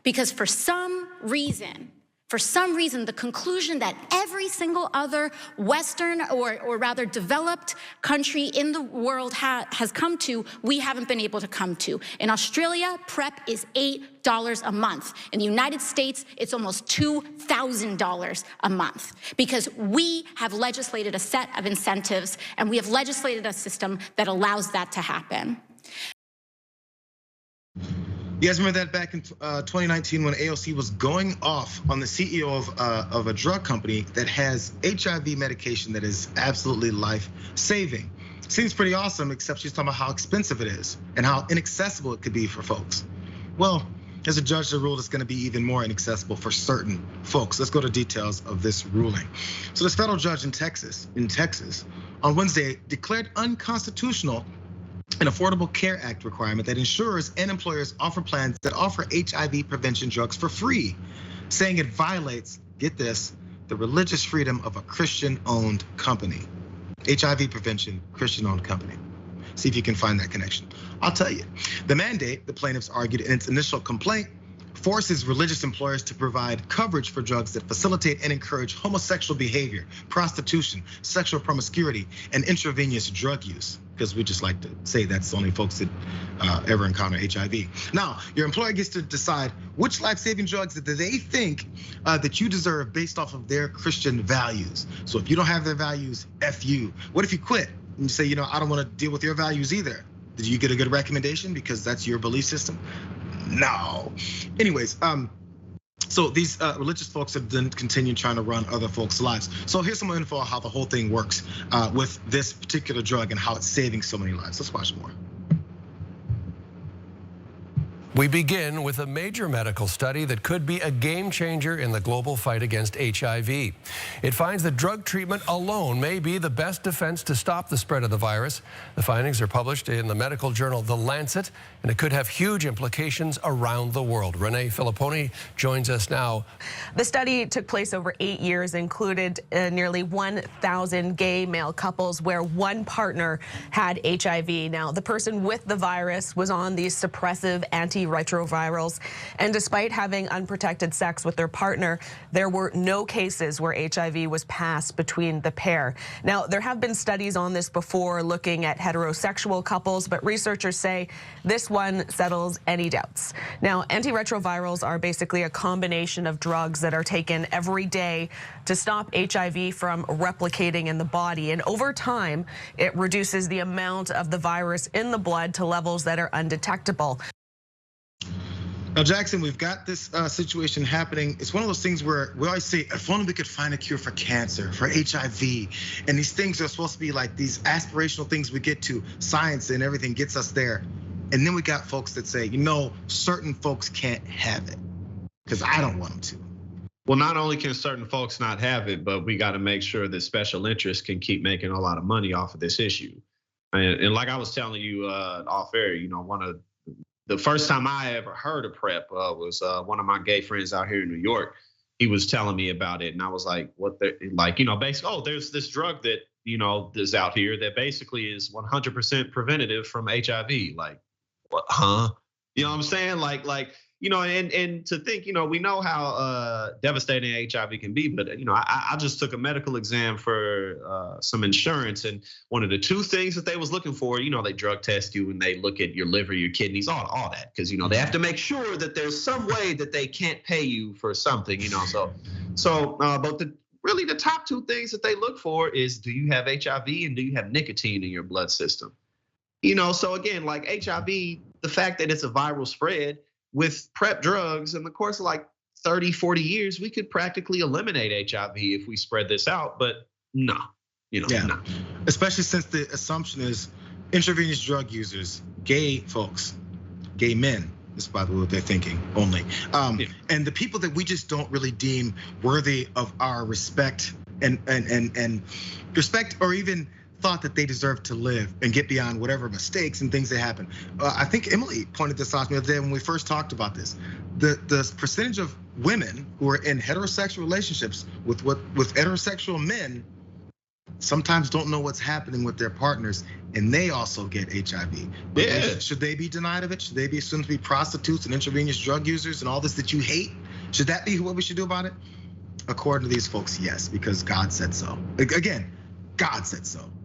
Because for some reason, the conclusion that every single other Western or rather developed country in the world has come to, we haven't been able to come to. In Australia, PrEP is $8 a month. In the United States, it's almost $2,000 a month, because we have legislated a set of incentives and we have legislated a system that allows that to happen. You guys remember that back in 2019 when AOC was going off on the CEO of a drug company that has HIV medication that is absolutely life-saving? Seems pretty awesome, except she's talking about how expensive it is and how inaccessible it could be for folks. Well, there's a judge that ruled it's gonna be even more inaccessible for certain folks. Let's go to details of this ruling. So this federal judge in Texas, on Wednesday declared unconstitutional an Affordable Care Act requirement that insurers and employers offer plans that offer HIV prevention drugs for free, saying it violates, get this, the religious freedom of a Christian-owned company. HIV Prevention, Christian-owned company. See if you can find that connection. I'll tell you. The mandate, the plaintiffs argued in its initial complaint, forces religious employers to provide coverage for drugs that facilitate and encourage homosexual behavior, prostitution, sexual promiscuity, and intravenous drug use. Because we just like to say that's only folks that ever encounter HIV. Now, your employer gets to decide which life-saving drugs that they think that you deserve based off of their Christian values. So if you don't have their values, F you. What if you quit and you say, I don't want to deal with your values either? Did you get a good recommendation because that's your belief system? No. Anyways, so these religious folks have then continued trying to run other folks' lives. So here's some info on how the whole thing works with this particular drug and how it's saving so many lives. Let's watch more. We begin with a major medical study that could be a game changer in the global fight against HIV. It finds that drug treatment alone may be the best defense to stop the spread of the virus. The findings are published in the medical journal The Lancet, and it could have huge implications around the world. Renee Filipponi joins us now. The study took place over 8 years, included nearly 1,000 gay male couples where one partner had HIV. Now, the person with the virus was on these suppressive antiretrovirals, and despite having unprotected sex with their partner, there were no cases where HIV was passed between the pair. Now, there have been studies on this before looking at heterosexual couples, but researchers say this one settles any doubts. Now, antiretrovirals are basically a combination of drugs that are taken every day to stop HIV from replicating in the body, and over time, it reduces the amount of the virus in the blood to levels that are undetectable. Now, Jackson, we've got this situation happening. It's one of those things where we always say, if only we could find a cure for cancer, for HIV. And these things are supposed to be like these aspirational things we get to. Science and everything gets us there. And then we got folks that say, certain folks can't have it because I don't want them to. Well, not only can certain folks not have it, but we got to make sure that special interests can keep making a lot of money off of this issue. And like I was telling you off air, the first time I ever heard of PrEP was one of my gay friends out here in New York. He was telling me about it, and I was like, "What?" Basically, there's this drug that is out here that basically is 100% preventative from HIV. Like, what? Huh? You know what I'm saying? And to think, we know how devastating HIV can be, but I just took a medical exam for some insurance, and one of the two things that they was looking for, they drug test you and they look at your liver, your kidneys, all that, because they have to make sure that there's some way that they can't pay you for something, but really the top two things that they look for is, do you have HIV and do you have nicotine in your blood system? So again, like HIV, the fact that it's a viral spread. With PrEP drugs, in the course of like 30, 40 years, we could practically eliminate HIV if we spread this out, but no, no. Especially since the assumption is intravenous drug users, gay folks, gay men, this is by the way what they're thinking only. And the people that we just don't really deem worthy of our respect and respect, or even thought that they deserve to live and get beyond whatever mistakes and things that happen. I think Emily pointed this out to me the other day when we first talked about this. The percentage of women who are in heterosexual relationships with heterosexual men sometimes don't know what's happening with their partners, and they also get HIV. Yeah. Should they be denied of it? Should they be assumed to be prostitutes and intravenous drug users and all this that you hate? Should that be what we should do about it? According to these folks, yes, because God said so. Again, God said so.